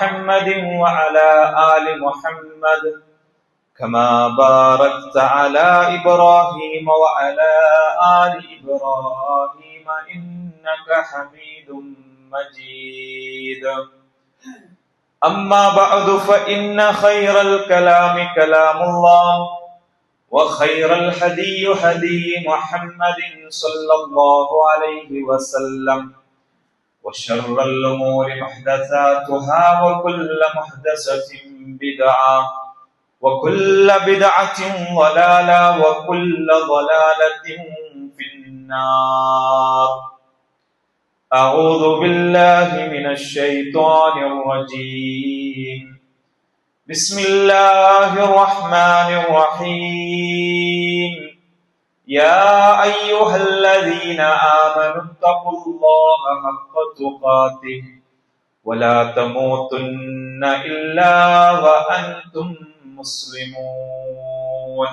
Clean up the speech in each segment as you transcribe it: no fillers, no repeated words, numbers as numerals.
محمد وعلى آل محمد كما باركت على إبراهيم وعلى آل إبراهيم إنك حميد مجيد. أما بعد فإن خير الكلام كلام الله وخير الهدي هدي محمد صلى الله عليه وسلم وشر الأمور محدثاتها وكل محدثة بدعة وكل بدعة ضلالة وكل ضلالة في النار. أعوذ بالله من الشيطان الرجيم. بسم الله الرحمن الرحيم. يا أيها الذين آمنوا اتقوا الله حق تقاته ولا تموتن إلا وأنتم مسلمون.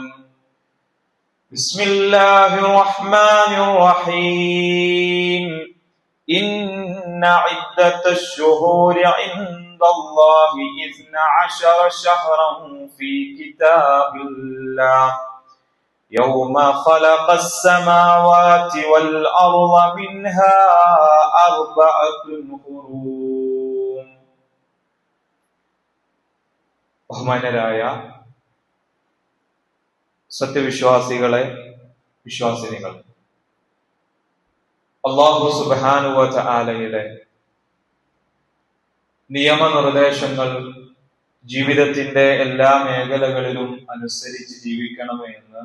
بسم الله الرحمن الرحيم. إن عدة الشهور عند الله 12 شهرا في كتاب الله يوم خلق السماوات والأرض منها 4 حرم. ബഹുമാന്യരായ സത്യവിശ്വാസികളെ, വിശ്വാസിനികൾ, അല്ലാഹു സുബ്ഹാനഹു വ തആലയുടെ നിയമനിർദ്ദേശങ്ങൾ ജീവിതത്തിന്റെ എല്ലാ മേഖലകളിലും അനുസരിച്ച് ജീവിക്കണമേ എന്ന്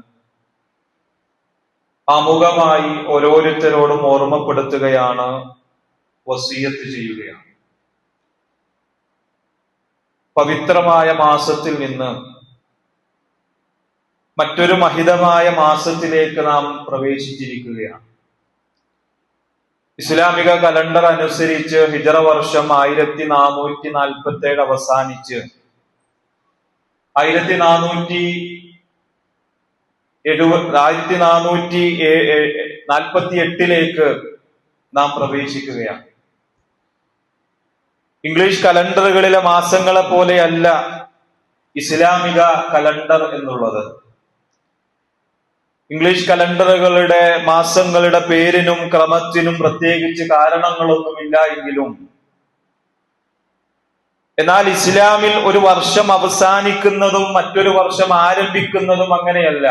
ആമുഖമായി ഓരോരുത്തരോടും ഓർമ്മപ്പെടുത്തുകയാണ്, വസിയത്ത് ചെയ്യുകയാണ്. പവിത്രമായ മാസത്തിൽ നിന്ന് മറ്റൊരു മഹിതമായ മാസത്തിലേക്ക് നാം പ്രവേശിച്ചിരിക്കുകയാണ്. ഇസ്ലാമിക കലണ്ടർ അനുസരിച്ച് ഹിജറ വർഷം 1447 അവസാനിച്ച് 1448 നാം പ്രവേശിക്കുകയാണ്. ഇംഗ്ലീഷ് കലണ്ടറുകളിലെ മാസങ്ങളെ പോലെയല്ല ഇസ്ലാമിക കലണ്ടർ എന്നുള്ളത്. ഇംഗ്ലീഷ് കലണ്ടറുകളുടെ മാസങ്ങളുടെ പേരിനും ക്രമത്തിനും പ്രത്യേകിച്ച് കാരണങ്ങളൊന്നുമില്ല എങ്കിലും, എന്നാൽ ഇസ്ലാമിൽ ഒരു വർഷം അവസാനിക്കുന്നതും മറ്റൊരു വർഷം ആരംഭിക്കുന്നതും അങ്ങനെയല്ല.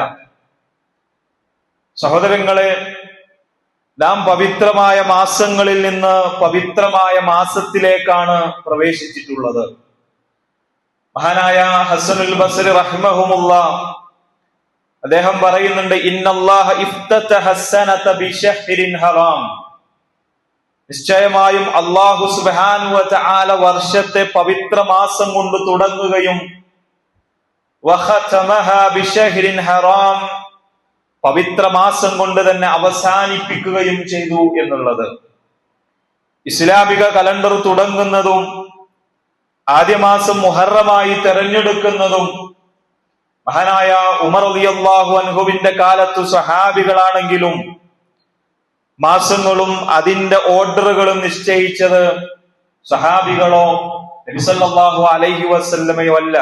സഹോദരങ്ങളെ, നാം പവിത്രമായ മാസങ്ങളിൽ നിന്ന് പവിത്രമായ മാസത്തിലേക്കാണ് പ്രവേശിച്ചിട്ടുള്ളത്. മഹാനായ ഹസനുൽ ബസ്രി റഹിമഹുമുല്ലാഹ് അദ്ദേഹം പറയുന്നുണ്ട്, ഇന്നല്ലാഹ ഇഫ്തതഹ അസ്സനത ബിശഹ്രിൻ ഹറാം. നിശ്ചയമായും അല്ലാഹു സുബ്ഹാനഹു വ തആല വർഷത്തെ പവിത്ര മാസം കൊണ്ട് തുടങ്ങുകയും വഖതമഹ ബിശഹ്രിൻ ഹറാം, പവിത്ര മാസം കൊണ്ട് തന്നെ അവസാനിപ്പിക്കുകയും ചെയ്തു എന്നുള്ളത്. ഇസ്ലാമിക കലണ്ടർ തുടങ്ങുന്നതും ആദ്യ മാസം മുഹറമായി തെരഞ്ഞെടുക്കുന്നതും മഹാനായ ഉമർ റളിയല്ലാഹു അൻഹുവിന്റെ കാലത്ത് സ്വഹാബികളാണെങ്കിലും മാസങ്ങളും അതിന്റെ ഓർഡറുകളും നിശ്ചയിച്ചത് സ്വഹാബികളോ നബി സല്ലല്ലാഹു അലൈഹി വസല്ലമയോ അല്ല,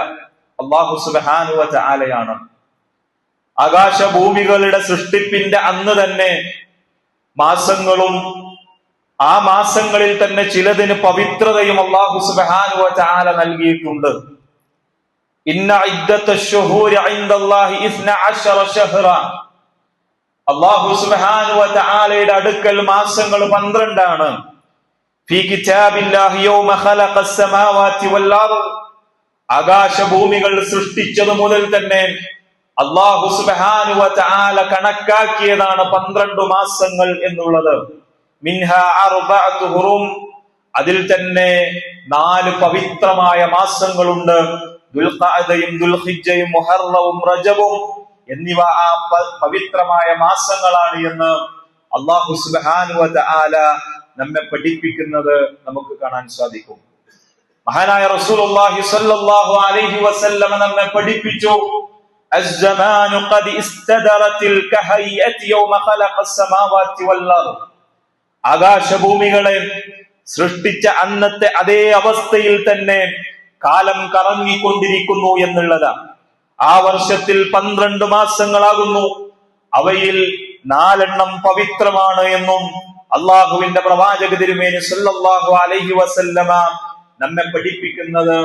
അല്ലാഹു സുബ്ഹാനഹു വ തആലയാണ്. ആകാശഭൂമികളുടെ സൃഷ്ടിപ്പിന്റെ അന്ന് തന്നെ മാസങ്ങളും ആ മാസങ്ങളിൽ തന്നെ ചിലതിന് പവിത്രതയും അല്ലാഹു സുബ്ഹാനഹു വ തആല നൽകിയിട്ടുണ്ട്. ഇന്ന ഇദ്ദത്തശ്ശുഹൂരി ഇൻദല്ലാഹി 12 ശഹ്റ. അല്ലാഹു സുബ്ഹാനഹു വ തആലയുടെ അടുക്കൽ മാസങ്ങൾ 12 ആണ്. ഫീ കിതാബില്ലാഹി യൗമ ഖലഖസ് സമാവാതി വൽ അർദ്. ആകാശഭൂമികൾ സൃഷ്ടിച്ചതു മുതൽ തന്നെ അല്ലാഹു സുബ്ഹാനഹു വ തആല കണക്കാക്കിയതാണ് 12 മാസങ്ങൾ എന്നുള്ളത്. മിൻഹാ 4 ഹുറും. അതിൽ തന്നെ 4 പവിത്രമായ മാസങ്ങളുണ്ട്. ദുൽഖഅദയും ദുൽഹിജ്ജയും മുഹറവും റജബും എന്നിവ ആ പവിത്രമായ മാസങ്ങളാണ് എന്ന് അല്ലാഹു സുബ്ഹാനഹു വ തആല നമ്മെ പഠിപ്പിക്കുന്നത് നമുക്ക് കാണാൻ സാധിക്കും. മഹാനായ റസൂലുള്ളാഹി സ്വല്ലല്ലാഹു അലൈഹി വസല്ലം നമ്മെ പഠിപ്പിച്ചു, الزمان قد استدرت الكهيئة يوم خلق السماوات والأرض. ആകാശഭൂമികളെ സൃഷ്ടിച്ച അന്നത്തെ അതേ അവസ്ഥയിൽ തന്നെ കാലം കറങ്ങിക്കൊണ്ടിരിക്കുന്നു എന്നുള്ളതാണ്. ആ വർഷത്തിൽ 12 മാസങ്ങളാകുന്നു. അവയിൽ 4 പവിത്രമാണ് എന്നും അള്ളാഹുവിന്റെ പ്രവാചക തിരുമേനി സല്ലല്ലാഹു അലൈഹി വസല്ലമ നമ്മെ പഠിപ്പിക്കുന്നത്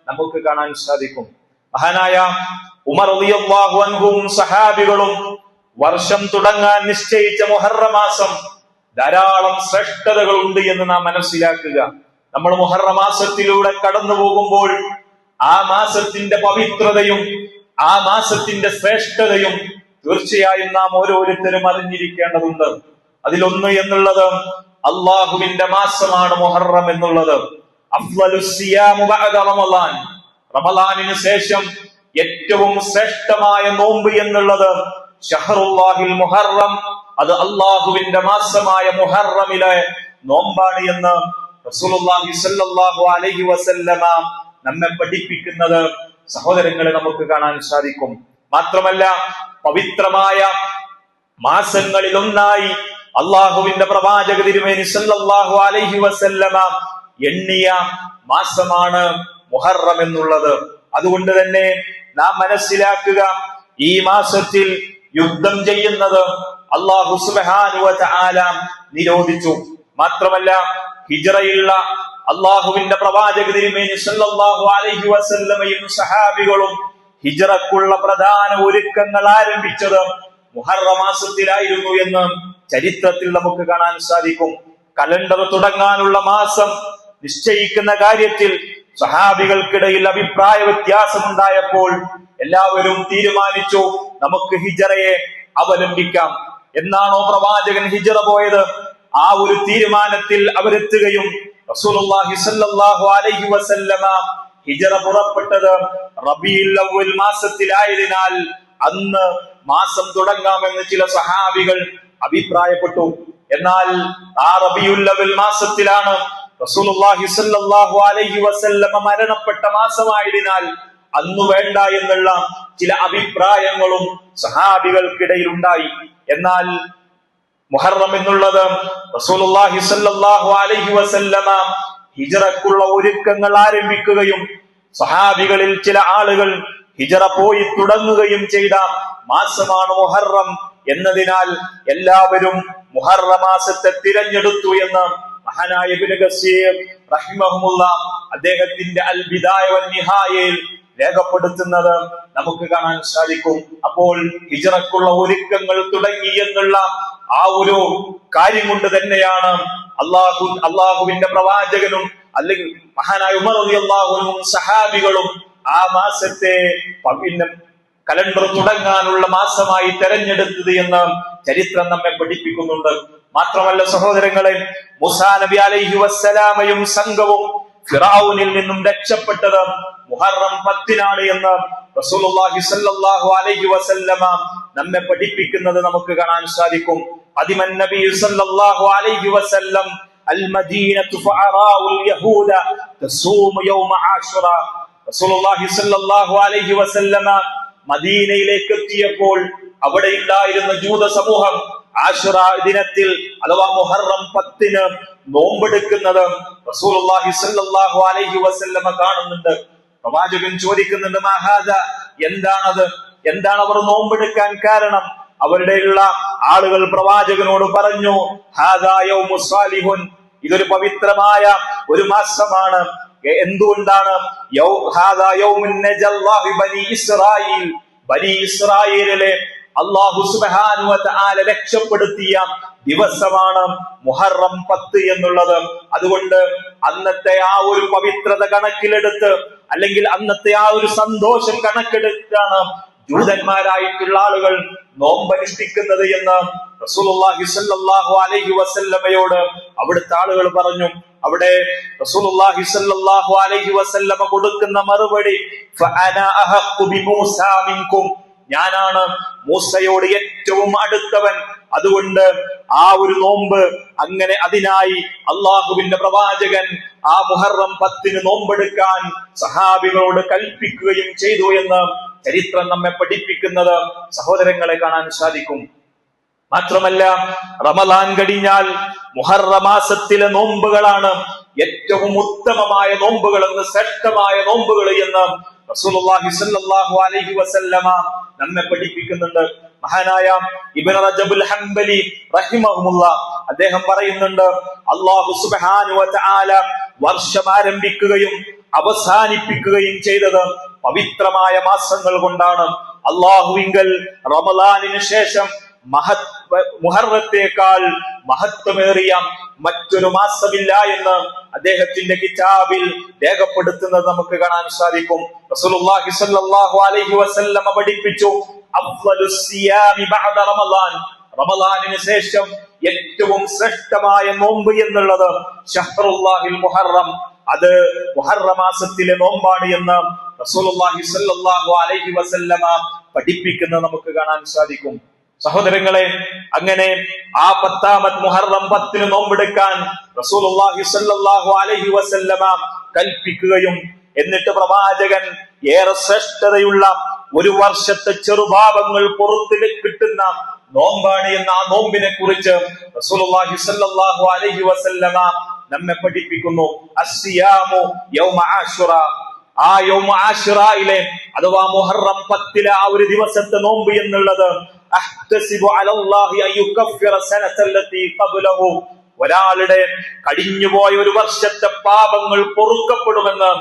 നമുക്ക് കാണാൻ സാധിക്കും. മഹാനായ ഉമർ റളിയല്ലാഹു അൻഹുവും സഹാബികളും വർഷം തുടങ്ങാൻ നിശ്ചയിച്ച മുഹറം മാസം ധാരാളം ശ്രേഷ്ഠതകൾ ഉണ്ട് എന്ന് നാം മനസ്സിലാക്കുക. നമ്മൾ മുഹറം മാസത്തിലൂടെ കടന്നു പോകുമ്പോൾ ആ മാസത്തിന്റെ പവിത്രതയും ആ മാസത്തിന്റെ ശ്രേഷ്ഠതയും തീർച്ചയായും നാം ഓരോരുത്തരും അറിഞ്ഞിരിക്കേണ്ടതുണ്ട്. അതിലൊന്ന് എന്നുള്ളത് അള്ളാഹുവിന്റെ മാസമാണ് മുഹറം എന്നുള്ളത്. അഫ്ളലുസ് സിയാമു ബഅദ റമളാൻ, റമളാനിന് ശേഷം ഏറ്റവും ശ്രേഷ്ഠമായ നോമ്പ് എന്നുള്ളത് ഷഹറുല്ലാഹിൽ മുഹറം, അത് അള്ളാഹുവിന്റെ മാസമായ മുഹറമിലെ നോമ്പാണ് എന്ന് റസൂലുള്ളാഹി സ്വല്ലല്ലാഹു അലൈഹി വസല്ലമ നമ്മെ പഠിപ്പിക്കുന്നത് സഹോദരങ്ങളെ നമുക്ക് കാണാൻ സാധിക്കും. മാത്രമല്ല പവിത്രമായ മാസങ്ങളിൽ ഒന്നായി അള്ളാഹുവിന്റെ പ്രവാചക തിരുമേനി സല്ലല്ലാഹു അലൈഹി വസല്ലമ എണ്ണിയ മാസമാണ് മുഹറം എന്നുള്ളത്. അതുകൊണ്ട് തന്നെ നാം മനസ്സിലാക്കുക, ഈ മാസത്തിൽ യുദ്ധം ചെയ്യുന്നത് അല്ലാഹു സുബ്ഹാനഹു വ തആല നിരോധിച്ചു. മാത്രമല്ല ഹിജ്റയുള്ള അള്ളാഹുവിന്റെ പ്രവാചക തിരുമേനി സല്ലല്ലാഹു അലൈഹി വസല്ലമയും സഹാബികളും ഹിജ്റക്കുള്ള പ്രധാന ഒരുക്കങ്ങൾ ആരംഭിച്ചത് മുഹറം മാസത്തിലായിരുന്നു എന്ന് ചരിത്രത്തിൽ നമുക്ക് കാണാൻ സാധിക്കും. കലണ്ടർ തുടങ്ങാനുള്ള മാസം നിശ്ചയിക്കുന്ന കാര്യത്തിൽ സഹാബികൾക്കിടയിൽ അഭിപ്രായ വ്യത്യാസമുണ്ടായപ്പോൾ എല്ലാവരും തീരുമാനിച്ചു, നമുക്ക് ഹിജ്റയെ അവലംബിക്കാം. എന്നാണോ പ്രവാചകൻ ഹിജ്റ പോയത്, ആ ഒരു തീരുമാനത്തിൽ അവരെത്തുകയും റസൂലുള്ളാഹി സ്വല്ലല്ലാഹു അലൈഹി വസല്ലമ ഹിജ്റ പുറപ്പെട്ടത് റബീഉൽ അവ്വൽ മാസത്തിലായതിനാൽ അന്ന് മാസം തുടങ്ങാമെന്ന് ചില സഹാബികൾ അഭിപ്രായപ്പെട്ടു. എന്നാൽ ആ റബീഉൽ അവ്വൽ മാസത്തിലാണ് റസൂലുള്ളാഹി സ്വല്ലല്ലാഹു അലൈഹി വസല്ലമ മരണപ്പെട്ട മാസമായതിനാൽ അന്ന് വേണ്ട എന്നുള്ള ചില അഭിപ്രായങ്ങളും സഹാബികൾക്കിടയിൽ ഉണ്ടായി. എന്നാൽ മുഹറം എന്നുള്ളത് റസൂലുള്ളാഹി സ്വല്ലല്ലാഹു അലൈഹി വസല്ലമ ഹിജ്റക്കുള്ള ഒരുക്കങ്ങൾ ആരംഭിക്കുകയും സഹാബികളിൽ ചില ആളുകൾ ഹിജ്റ പോയി തുടങ്ങുകയും ചെയ്ത മാസമാണ് മുഹറം എന്നതിനാൽ എല്ലാവരും മുഹറം മാസത്തെ തിരഞ്ഞെടുത്തു എന്ന് മഹാനായ ഇബ്നു കസീർ റഹിമഹുല്ലാഹ് അദ്ദേഹത്തിന്റെ അൽ ബിദായ വൻ നിഹായയിൽ രേഖപ്പെടുത്തുന്നത് നമുക്ക് കാണാൻ സാധിക്കും. അപ്പോൾ ഹിജ്റക്കുള്ള ഒരുക്കങ്ങൾ തുടങ്ങി എന്നുള്ള ആ ഒരു കാര്യം കൊണ്ട് തന്നെയാണ് അള്ളാഹുവിന്റെ പ്രവാചകനും അല്ലെങ്കിൽ മഹാനായ ഉമർ റളിയല്ലാഹു അൻഹും സഹാബികളും ആ മാസത്തെ കലണ്ടർ തുടങ്ങാനുള്ള മാസമായി തെരഞ്ഞെടുത്തത് എന്ന് ചരിത്രം നമ്മെ പഠിപ്പിക്കുന്നുണ്ട്. മാത്രമല്ല സഹോദരങ്ങളെ, മൂസാ നബി അലൈഹി വസ്സലാമയും സംഘവും ഫിറഔനിൽ നിന്നും രക്ഷപ്പെട്ടത് മുഹറം 10 എന്ന് റസൂലുള്ളാഹി സ്വല്ലല്ലാഹു അലൈഹി വസല്ലമ നമ്മെ പഠിപ്പിക്കുന്നത് നമുക്ക് കാണാൻ സാധിക്കും. ഖദിമൻ നബി സ്വല്ലല്ലാഹു അലൈഹി വസല്ലം അൽ മദീനതു ഫഅറാഉൽ യഹൂദ തസൂമു യൗമ ആശുറ. റസൂലുള്ളാഹി സ്വല്ലല്ലാഹു അലൈഹി വസല്ലമ മദീനയിലേക്ക് എത്തിയപ്പോൾ അവിടെ ഉണ്ടായിരുന്ന ജൂത സമൂഹം ആശുറ ദിനത്തിൽ അഥവാ മുഹറം 10 നോമ്പെടുക്കുന്നത് റസൂലുള്ളാഹി സ്വല്ലല്ലാഹു അലൈഹി വസല്ലമ കാണുന്നുണ്ട്. പ്രവാചകൻ ചോദിക്കുന്നുണ്ട്, മഹാദ, എന്താണത്? എന്താണ് അവർ നോമ്പെടുക്കാൻ കാരണം? അവരുടെയുള്ള ആളുകൾ പ്രവാചകനോട് പറഞ്ഞു, ഹാദാ യൗമു സാലിഹുൻ, ഇതൊരു പവിത്രമായ ഒരു മാസമാണ്. എന്തുകൊണ്ടാണ്? ഹാദാ യൗമുൻ നജല്ലാഹു ബനി ഇസ്രായീൽ, ബനി ഇസ്രായേലിലെ അല്ലാഹു സുബ്ഹാനഹു വ തആല രക്ഷപ്പെടുത്തിയ ദിവസമാണ് മുഹറം 10 എന്നുള്ളത്. അതുകൊണ്ട് അന്നത്തെ ആ ഒരു പവിത്രത കണക്കിലെടുത്ത് അല്ലെങ്കിൽ അന്നത്തെ ആ ഒരു സന്തോഷം കണക്കെടുത്താണ് ജൂതന്മാരായിട്ടുള്ള ആളുകൾ നോമ്പനുഷ്ഠിക്കുന്നത് എന്ന് റസൂലുള്ളാഹി സ്വല്ലല്ലാഹു അലൈഹി വസല്ലമയോട് അവിടുത്തെ ആളുകൾ പറഞ്ഞു. അവിടെ റസൂലുള്ളാഹി സ്വല്ലല്ലാഹു അലൈഹി വസല്ലമ കൊടുക്കുന്ന മറുപടി, ഫഅനാ അഹഖു ബിമൂസാ മിൻകും, ഞാനാണ് മൂസയോട് ഏറ്റവും അടുത്തവൻ. അതുകൊണ്ട് ആ ഒരു നോമ്പ് അങ്ങനെ അതിനായി അള്ളാഹുവിന്റെ പ്രവാചകൻ ആ മുഹറം 10 നോമ്പെടുക്കാൻ സഹാബികളോട് കൽപ്പിക്കുകയും ചെയ്തു എന്ന് ചരിത്രം നമ്മെ പഠിപ്പിക്കുന്നത് സഹോദരങ്ങളെ കാണാൻ സാധിക്കും. മാത്രമല്ല റമദാൻ കഴിഞ്ഞാൽ മുഹറം മാസത്തിലെ നോമ്പുകളാണ് ഏറ്റവും ഉത്തമമായ നോമ്പുകൾ എന്ന്, ശ്രേഷ്ഠമായ നോമ്പുകൾ എന്ന് റസൂലുള്ളാഹി സ്വല്ലല്ലാഹു അലൈഹി വസല്ലമ നമ്മെ പഠിപ്പിക്കുന്നുണ്ട്. മഹാനായ ഇബ്നു റജബുൽ ഹംബലി റഹിമഹുല്ലാഹ് അദ്ദേഹം പറയുന്നുണ്ട്, അല്ലാഹു സുബ്ഹാനഹു വ തആല വർഷം ആരംഭിക്കുകയും അവസാനിപ്പിക്കുകയും ചെയ്തത് പവിത്രമായ മാസങ്ങൾ കൊണ്ടാണ്. അല്ലാഹുവിങ്കൽ റമദാനിന് ശേഷം മുഹറത്തേക്കാൾ മഹത്വമേറിയ മറ്റൊരു മാസമില്ല എന്ന് അദ്ദേഹത്തിന്റെ കിതാബിൽ രേഖപ്പെടുത്തുന്നത് നമുക്ക് കാണാൻ സാധിക്കും. റസൂലുള്ളാഹി സ്വല്ലല്ലാഹു അലൈഹി വസല്ലമ പഠിപ്പിച്ചു, അഫ്ളലുസ് സിയാമി ബഅദ റമദാൻ, റമദാനിന് ശേഷം ഏറ്റവും ശ്രേഷ്ഠമായ നോമ്പ് എന്നുള്ളത് ശഹ്റുല്ലാഹിൽ മുഹറം, അത് മുഹറം മാസത്തിലെ നോമ്പാണ് എന്ന് റസൂലുള്ളാഹി സ്വല്ലല്ലാഹു അലൈഹി വസല്ലമ പഠിപ്പിക്കുന്നത് നമുക്ക് കാണാൻ സാധിക്കും. സഹോദരങ്ങളെ, അങ്ങനെ ആ 10-ാമത്തെ മുഹറം 10-ന് നോമ്പെടുക്കാൻ റസൂലുള്ളാഹി സ്വല്ലല്ലാഹു അലൈഹി വസല്ലമ കൽപ്പിക്കുകയും എന്നിട്ട് പ്രവാചകൻ ഏറെ ശ്രേഷ്ഠതയുള്ള ഒരു വർഷത്തെ ചെറുപാപങ്ങൾ പുറത്തു കിട്ടുന്ന നോമ്പാണ് എന്ന ആ നോമ്പിനെ കുറിച്ച് റസൂലുള്ളാഹി സ്വല്ലല്ലാഹു അലൈഹി വസല്ലമ നമ്മെ പഠിപ്പിക്കുന്നു. അസ്സിയാമു യൗമ ആശുറ, ആ യൗമ ആശുറയിലെ അഥവാ മുഹറം 10-ലെ ആ ഒരു ദിവസത്തെ നോമ്പ് എന്നുള്ളത് അഹ്തസിബു അലല്ലാഹി അയ്യുകഫിറ സനതല്ലതി ഖബ്ലഹു, ഒരാളുടെ കഴിഞ്ഞുപോയ ഒരു വർഷത്തെ പാപങ്ങൾ പൊറുക്കപ്പെടുമെന്ന്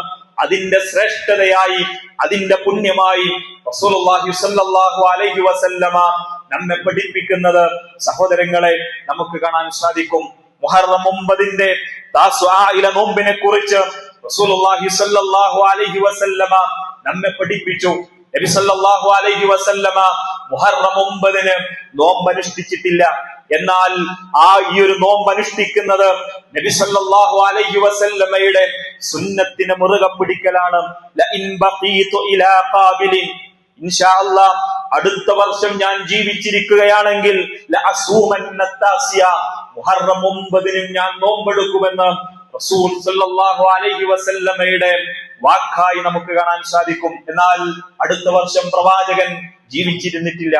അതിന്റെ ശ്രേഷ്ഠതയായി, അതിന്റെ പുണ്യമായി റസൂലുള്ളാഹി സ്വല്ലല്ലാഹു അലൈഹി വസല്ലമ നമ്മെ പഠിപ്പിക്കുന്നത് സഹോദരങ്ങളെ നമുക്ക് കാണാൻ സാധിക്കും. മുഹറം 9-ന്റെ താസ്വാഇലെ നോമ്പിനെ കുറിച്ച് റസൂലുള്ളാഹി സ്വല്ലല്ലാഹു അലൈഹി വസല്ലമ നമ്മെ പഠിപ്പിച്ചു. നബി സല്ലല്ലാഹു അലൈഹി വസല്ലമ മുഹറം 9-ന് നോമ്പ് അനുഷ്ഠിച്ചിട്ടില്ല. എന്നാൽ ഈ ഒരു നോമ്പ് അനുഷ്ഠിക്കുന്നത് നബി സല്ലല്ലാഹു അലൈഹി വസല്ലമയുടെ സുന്നത്തിനെ മുറുകെ പിടിക്കലാണ്. ലഇൻ ബഖീതു ഇലാ ഖാബിലിൻ, ഇൻഷാ അല്ലാഹ് അടുത്ത വർഷം ഞാൻ ജീവിച്ചിരിക്കുകയാണെങ്കിൽ ലഅസൂമന്ന താസിയ, മുഹറം 9-ന് ഞാൻ നോമ്പെടുക്കുമെന്ന് റസൂൽ സല്ലല്ലാഹു അലൈഹി വസല്ലമയുടെ വാക്കായി നമുക്ക് കാണാൻ സാധിക്കും. എന്നാൽ അടുത്ത വർഷം പ്രവാചകൻ ജീവിച്ചിരുന്നിട്ടില്ല.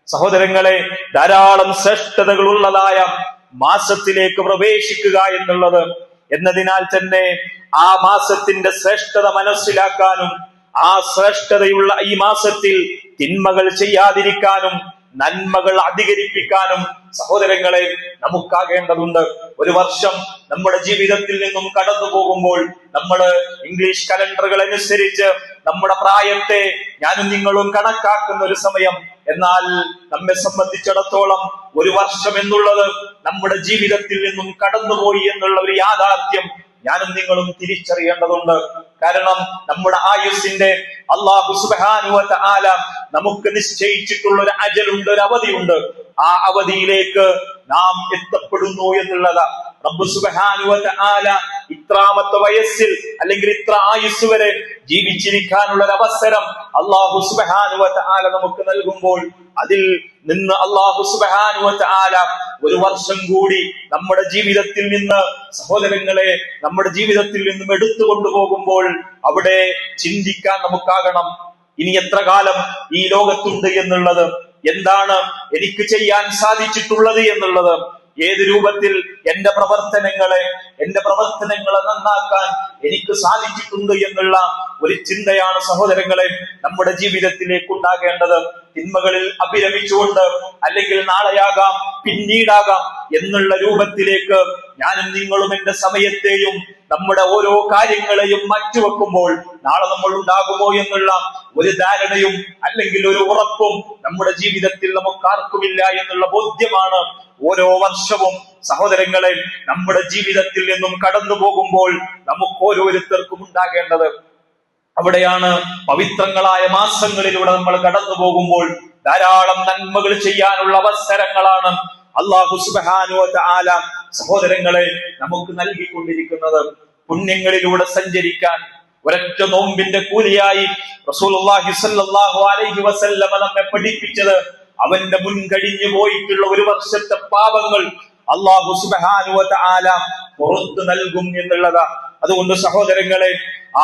സഹോദരങ്ങളെ, ധാരാളം ശ്രേഷ്ഠതകൾ ഉള്ളതായ മാസത്തിലേക്ക് പ്രവേശിക്കുക എന്നുള്ളത് എന്നതിനാൽ തന്നെ ആ മാസത്തിന്റെ ശ്രേഷ്ഠത മനസ്സിലാക്കാനും ആ ശ്രേഷ്ഠതയുള്ള ഈ മാസത്തിൽ തിന്മകൾ ചെയ്യാതിരിക്കാനും നന്മകൾ അധികരിപ്പിക്കാനും സഹോദരങ്ങളെ നമുക്കാകേണ്ടതുണ്ട്. ഒരു വർഷം നമ്മുടെ ജീവിതത്തിൽ നിന്നും കടന്നു പോകുമ്പോൾ നമ്മൾ ഇംഗ്ലീഷ് കലണ്ടറുകൾ അനുസരിച്ച് നമ്മുടെ പ്രായത്തെ ഞാനും നിങ്ങളും കണക്കാക്കുന്ന ഒരു സമയം. എന്നാൽ നമ്മെ സംബന്ധിച്ചിടത്തോളം ഒരു വർഷം എന്നുള്ളത് നമ്മുടെ ജീവിതത്തിൽ നിന്നും കടന്നുപോയി എന്നുള്ള ഒരു യാഥാർത്ഥ്യം ഞാനും നിങ്ങളും തിരിച്ചറിയേണ്ടതുണ്ട്. കാരണം നമ്മുടെ ആയുസ്സിന്റെ അല്ലാഹു സുബ്ഹാനഹു വ തആല നമുക്ക് നിശ്ചയിച്ചിട്ടുള്ള ഒരു അജലുണ്ട്, ഒരു അവധിയുണ്ട്. ആ അവധിയിലേക്ക് നാം എത്തപ്പെടുന്നു എന്നുള്ളത് റബ്ബ് സുബ്ഹാനഹു വ തആല ഇത്രാമത്തെ വയസ്സിൽ അല്ലെങ്കിൽ ഇത്ര ആയുസ് വരെ ജീവിച്ചിരിക്കാനുള്ള ഒരു അവസരം അല്ലാഹു സുബ്ഹാനഹു വ തആല നമുക്ക് നൽകുമ്പോൾ അതിൽ നിന്ന് അല്ലാഹു സുബ്ഹാനഹു വ തആല ഒരു വർഷം കൂടി നമ്മുടെ ജീവിതത്തിൽ നിന്ന് സഹോദരങ്ങളെ നമ്മുടെ ജീവിതത്തിൽ നിന്നും എടുത്തു കൊണ്ടുപോകുമ്പോൾ അവിടെ ചിന്തിക്കാൻ നമുക്കാകണം, ഇനി എത്ര കാലം ഈ ലോകത്തുണ്ട് എന്നുള്ളത്, എന്താണ് എനിക്ക് ചെയ്യാൻ സാധിച്ചിട്ടുള്ളത് എന്നുള്ളത്, ഏത് രൂപത്തിൽ എന്റെ പ്രവർത്തനങ്ങളെ നന്നാക്കാൻ എനിക്ക് സാധിച്ചിട്ടുണ്ട് എന്നുള്ള ഒരു ചിന്തയാണ് സഹോദരങ്ങളെ നമ്മുടെ ജീവിതത്തിലേക്ക് ഉണ്ടാകേണ്ടത്. തിന്മകളിൽ അഭിരമിച്ചുകൊണ്ട് അല്ലെങ്കിൽ നാളെയാകാം പിന്നീടാകാം എന്നുള്ള രൂപത്തിലേക്ക് ഞാനും നിങ്ങളും എന്റെ സമയത്തെയും നമ്മുടെ ഓരോ കാര്യങ്ങളെയും മാറ്റിവെക്കുമ്പോൾ നാളെ നമ്മൾ ഉണ്ടാകുമോ എന്നുള്ള ഒരു ധാരണയും അല്ലെങ്കിൽ ഒരു ഉറപ്പും നമ്മുടെ ജീവിതത്തിൽ നമുക്കാർക്കുമില്ല എന്നുള്ള ബോധ്യമാണ് ഓരോ വർഷവും സഹോദരങ്ങളെ നമ്മുടെ ജീവിതത്തിൽ നിന്നും കടന്നു പോകുമ്പോൾ നമുക്ക് ഓരോരുത്തർക്കും ഉണ്ടാകേണ്ടത്. അവിടെയാണ് പവിത്രങ്ങളായ മാസങ്ങളിലൂടെ നമ്മൾ കടന്നു പോകുമ്പോൾ ധാരാളം നന്മകൾ ചെയ്യാനുള്ള അവസരങ്ങളാണ് അല്ലാഹു സുബ്ഹാനഹു വ തആല സഹോദരങ്ങളെ നമുക്ക് നൽകിക്കൊണ്ടിരിക്കുന്നത്. പുണ്യങ്ങളിലൂടെ സഞ്ചരിക്കാൻ ഒരൊറ്റ നോമ്പിന്റെ കൂലിയായി റസൂലുള്ളാഹി സ്വല്ലല്ലാഹു അലൈഹി വസല്ലമ നമ്മെ പഠിപ്പിച്ചത് അവന്റെ മുൻകഴിഞ്ഞു പോയിട്ടുള്ള ഒരു വർഷത്തെ പാപങ്ങൾ അല്ലാഹു സുബ്ഹാനഹു വ തആല പുറത്തു നൽകും എന്നുള്ളതാ. അതുകൊണ്ട് സഹോദരങ്ങളെ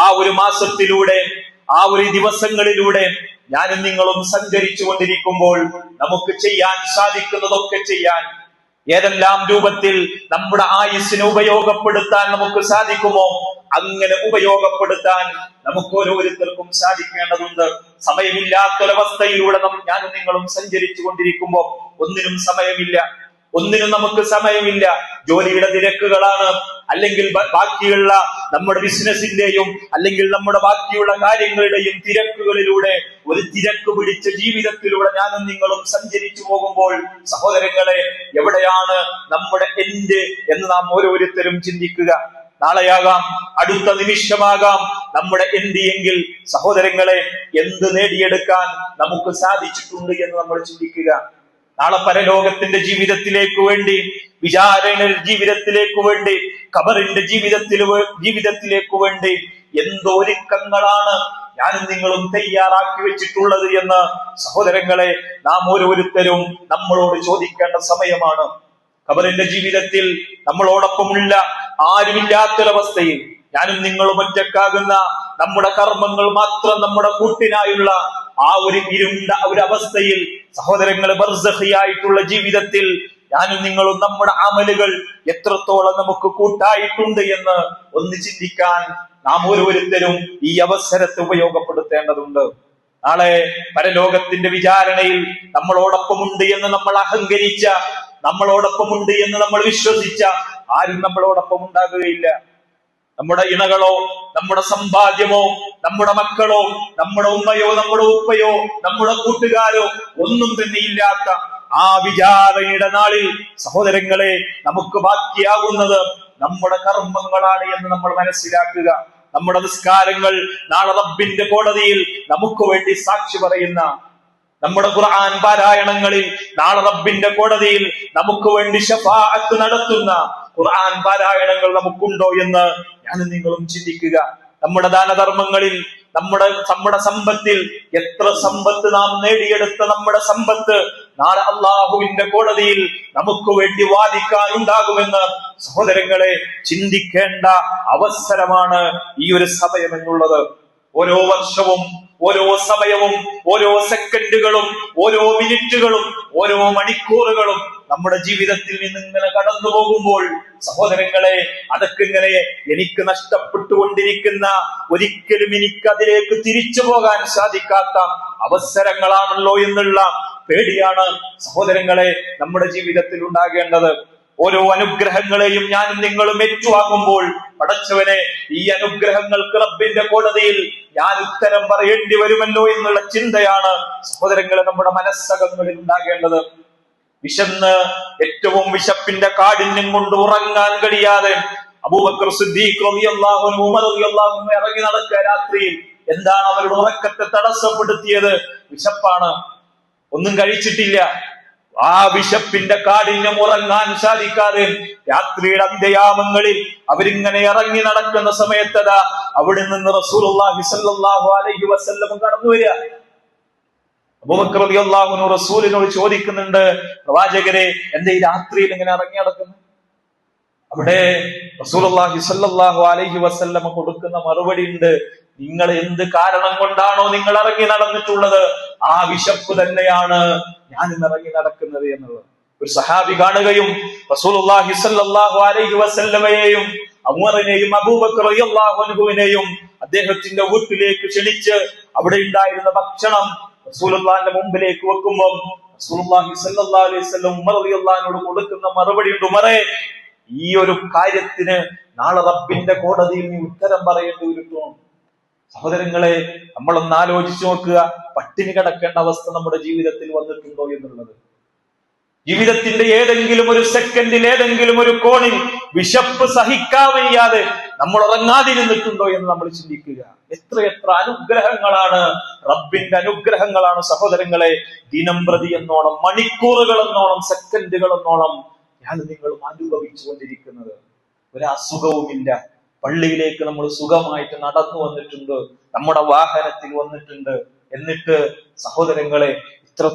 ആ ഒരു മാസത്തിലൂടെ ആ ഒരു ദിവസങ്ങളിലൂടെ ഞാനും നിങ്ങളും സഞ്ചരിച്ചു കൊണ്ടിരിക്കുമ്പോൾ നമുക്ക് ചെയ്യാൻ സാധിക്കുന്നതൊക്കെ ചെയ്യാൻ, ഏതെല്ലാം രൂപത്തിൽ നമ്മുടെ ആയുസ്സിനെ ഉപയോഗപ്പെടുത്താൻ നമുക്ക് സാധിക്കുമോ അങ്ങനെ ഉപയോഗപ്പെടുത്താൻ നമുക്ക് ഓരോരുത്തർക്കും സാധിക്കേണ്ടതുണ്ട്. സമയമില്ലാത്തൊരവസ്ഥയിലൂടെ ഞാനും നിങ്ങളും സഞ്ചരിച്ചു കൊണ്ടിരിക്കുമ്പോൾ ഒന്നിനും സമയമില്ല, ഒന്നിനും നമുക്ക് സമയമില്ല. ജോലിയുടെ തിരക്കുകളാണ്, അല്ലെങ്കിൽ ബാക്കിയുള്ള നമ്മുടെ ബിസിനസിന്റെയും അല്ലെങ്കിൽ നമ്മുടെ ബാക്കിയുള്ള കാര്യങ്ങളുടെയും തിരക്കുകളിലൂടെ ഒരു തിരക്ക് പിടിച്ച ജീവിതത്തിലൂടെ ഞാനും നിങ്ങളും സഞ്ചരിച്ചു പോകുമ്പോൾ സഹോദരങ്ങളെ, എവിടെയാണ് നമ്മുടെ എൻഡ് എന്ന് നാം ഓരോരുത്തരും ചിന്തിക്കുക. നാളെയാകാം, അടുത്ത നിമിഷമാകാം നമ്മുടെ എൻഡ് എങ്കിൽ സഹോദരങ്ങളെ, എന്ത് നേടിയെടുക്കാൻ നമുക്ക് സാധിച്ചിട്ടുണ്ട് എന്ന് നമ്മൾ ചിന്തിക്കുക. നാളെ പരലോകത്തിന്റെ ജീവിതത്തിലേക്ക് വേണ്ടി, വിചാരണ ജീവിതത്തിലേക്ക് വേണ്ടി, ഖബറിന്റെ ജീവിതത്തിലേക്ക് വേണ്ടി എന്തൊരുക്കങ്ങളാണ് ഞാനും നിങ്ങളും തയ്യാറാക്കി വെച്ചിട്ടുള്ളത് എന്ന് സഹോദരങ്ങളെ നാം ഓരോരുത്തരും നമ്മളോട് ചോദിക്കേണ്ട സമയമാണ്. ഖബറിന്റെ ജീവിതത്തിൽ നമ്മളോടൊപ്പമുള്ള ആരുമില്ലാത്തൊരവസ്ഥയിൽ ഞാനും നിങ്ങളും ഒറ്റക്കാകുന്ന, നമ്മുടെ കർമ്മങ്ങൾ മാത്രം നമ്മുടെ കൂട്ടിനായുള്ള ആ ഒരു ഇരുണ്ട ഒരു അവസ്ഥയിൽ സഹോദരങ്ങളെ, ബർസഖിയായിട്ടുള്ള ജീവിതത്തിൽ ഞാനും നിങ്ങളും നമ്മുടെ അമലുകൾ എത്രത്തോളം നമുക്ക് കൂട്ടായിട്ടുണ്ട് എന്ന് ഒന്ന് ചിന്തിക്കാൻ നാം ഓരോരുത്തരും ഈ അവസരത്തെ ഉപയോഗപ്പെടുത്തേണ്ടതുണ്ട്. നാളെ പരലോകത്തിന്റെ വിചാരണയിൽ നമ്മളോടൊപ്പമുണ്ട് എന്ന് നമ്മൾ അഹങ്കരിച്ച, നമ്മളോടൊപ്പമുണ്ട് എന്ന് നമ്മൾ വിശ്വസിച്ച ആരും നമ്മളോടൊപ്പം ഉണ്ടാകുകയില്ല. നമ്മുടെ ഇണകളോ, നമ്മുടെ സമ്പാദ്യമോ, നമ്മുടെ മക്കളോ, നമ്മുടെ ഉമ്മയോ, നമ്മുടെ ഉപ്പയോ, നമ്മുടെ കൂട്ടുകാരോ ഒന്നും തന്നെ ഇല്ലാത്ത ആ വിചാരണയുടെ നാളിൽ സഹോദരങ്ങളെ, നമുക്ക് ബാക്കിയാകുന്നത് നമ്മുടെ കർമ്മങ്ങളാണ് എന്ന് നമ്മൾ മനസ്സിലാക്കുക. നമ്മുടെ നിസ്കാരങ്ങൾ നാളെ റബ്ബിന്റെ കോടതിയിൽ നമുക്ക് വേണ്ടി സാക്ഷി പറയുന്ന, നമ്മുടെ ഖുർആൻ പാരായണങ്ങളിൽ നാളെ റബ്ബിന്റെ കോടതിയിൽ നമുക്ക് വേണ്ടി ശഫാഅത്ത് നടത്തുന്ന ഖുർആൻ പാരായണങ്ങൾ നമുക്കുണ്ടോ എന്ന് ഞാനും നിങ്ങളും ചിന്തിക്കുക. നമ്മുടെ ദാനധർമ്മങ്ങളിൽ, നമ്മുടെ സമ്പത്തിൽ, എത്ര സമ്പത്ത് നാം നേടിയെടുത്ത നമ്മുടെ സമ്പത്ത് നാളെ അള്ളാഹുവിന്റെ കോടതിയിൽ നമുക്ക് വേണ്ടി വാദിക്കാൻ ഉണ്ടാകുമെന്ന് സഹോദരങ്ങളെ ചിന്തിക്കേണ്ട അവസരമാണ് ഈ ഒരു സമയം എന്നുള്ളത്. ഓരോ വർഷവും, ഓരോ സമയവും, ഓരോ സെക്കൻഡുകളും, ഓരോ മിനിറ്റുകളും, ഓരോ മണിക്കൂറുകളും നമ്മുടെ ജീവിതത്തിൽ നിന്ന് ഇങ്ങനെ കടന്നു പോകുമ്പോൾ സഹോദരങ്ങളെ, അതൊക്കെ ഇങ്ങനെ എനിക്ക് നഷ്ടപ്പെട്ടുകൊണ്ടിരിക്കുന്ന, ഒരിക്കലും എനിക്ക് അതിലേക്ക് തിരിച്ചു പോകാൻ സാധിക്കാത്ത അവസരങ്ങളാണല്ലോ എന്നുള്ള പേടിയാണ് സഹോദരങ്ങളെ നമ്മുടെ ജീവിതത്തിൽ ഉണ്ടാകേണ്ടത്. ഓരോ അനുഗ്രഹങ്ങളെയും ഞാനും നിങ്ങളും ഏറ്റുവാങ്ങുമ്പോൾ പടച്ചവനെ, ഈ അനുഗ്രഹങ്ങൾക്ക് റബ്ബിന്റെ കോടതിയിൽ ഞാൻ ഉത്തരം പറയേണ്ടി വരുമല്ലോ എന്നുള്ള ചിന്തയാണ് സഹോദരങ്ങളെ നമ്മുടെ മനസ്സകങ്ങളിൽ ഉണ്ടാകേണ്ടത്. വിശന്ന് ഏറ്റവും വിശപ്പിന്റെ കാഠിന്യം കൊണ്ട് ഉറങ്ങാൻ കഴിയാതെ അബൂബക്കർ സിദ്ദീഖ് റളിയല്ലാഹു അൻഹു, ഉമർ റളിയല്ലാഹു അൻഹു ഇറങ്ങി നടക്കുക രാത്രിയിൽ. എന്താണ് അവരുടെ ഉറക്കത്തെ തടസ്സപ്പെടുത്തിയത്? വിശപ്പാണ്. ഒന്നും കഴിച്ചിട്ടില്ല. ആ വിശപ്പിന്റെ കാഠിന്യം ഉറങ്ങാൻ സാധിക്കാതെ രാത്രിയുടെ അന്ത്യയാമങ്ങളിൽ അവരിങ്ങനെ ഇറങ്ങി നടക്കുന്ന സമയത്തതാ അവിടെ നിന്ന് റസൂലുള്ളാഹി സ്വല്ലല്ലാഹു അലൈഹി വസല്ലം കടന്നു വരിക. അബൂബക്കർ റളിയല്ലാഹു അൻഹു റസൂലിനോട് ചോദിക്കുന്നുണ്ട്, പ്രവാചകരെ, എന്തേ ഈ രാത്രിയിൽ ഇങ്ങനെ ഇറങ്ങി നടക്കുന്നു? അവിടെ റസൂലുള്ളാഹി സ്വല്ലല്ലാഹു അലൈഹി വസല്ലം കൊടുക്കുന്ന മറുപടി ഉണ്ട്, നിങ്ങൾ എന്ത് കാരണം കൊണ്ടാണോ നിങ്ങൾ ഇറങ്ങി നടന്നിട്ടുള്ളത്, ആ വിശപ്പ് തന്നെയാണ് ഞാൻ ഇറങ്ങി നടക്കുന്നത് എന്നുള്ളത്. ഒരു സഹാബി കാണുകയും റസൂലുള്ളാഹി സ്വല്ലല്ലാഹു അലൈഹി വസല്ലമയെയും ഉമറിനെയും അബൂബക്കർ റളിയല്ലാഹു അൻഹുവിനെയും അദ്ദേഹത്തിന്റെ വീട്ടിലേക്ക് ക്ഷണിച്ച് അവിടെ ഉണ്ടായിരുന്ന ഭക്ഷണം റസൂലുള്ളാഹിന്റെ മുമ്പിലേക്ക് വെക്കുമ്പോൾ റസൂലുള്ളാഹി സ്വല്ലല്ലാഹു അലൈഹി വസല്ലം ഉമർ റളിയല്ലാഹു അൻഹുവിനോട് കൊടുക്കുന്ന മറുപടി ഉണ്ട്, ഉമറേ, ഈ ഒരു കാര്യത്തിന് നാളെ റബ്ബിന്റെ കോടതിയിൽ നീ ഉത്തരം പറയേണ്ടി വരും. സഹോദരങ്ങളെ, നമ്മളൊന്ന് ആലോചിച്ചു നോക്കുക, പട്ടിണി കിടക്കേണ്ട അവസ്ഥ നമ്മുടെ ജീവിതത്തിൽ വന്നിട്ടുണ്ടോ എന്നുള്ളത്. ജീവിതത്തിന്റെ ഏതെങ്കിലും ഒരു സെക്കൻഡിൽ, ഏതെങ്കിലും ഒരു കോണിൽ വിശപ്പ് സഹിക്കാൻ വയ്യാതെ നമ്മൾ ഉറങ്ങാതിരുന്നിട്ടുണ്ടോ എന്ന് നമ്മൾ ചിന്തിക്കുക. എത്ര അനുഗ്രഹങ്ങളാണ്, റബ്ബിന്റെ അനുഗ്രഹങ്ങളാണ് സഹോദരങ്ങളെ ദിനം പ്രതി എന്നോണം, മണിക്കൂറുകൾ എന്നോണം, സെക്കൻഡുകൾ എന്നോണം ഞാൻ നിങ്ങളും അനുഭവിച്ചു കൊണ്ടിരിക്കുന്നത്. ഒരു അസുഖവുമില്ല. പള്ളിയിലേക്ക് നമ്മൾ സുഖമായിട്ട് നടന്നു വന്നിട്ടുണ്ട്, നമ്മുടെ വാഹനത്തിൽ വന്നിട്ടുണ്ട്. എന്നിട്ട് സഹോദരങ്ങളെ, ഇത്ര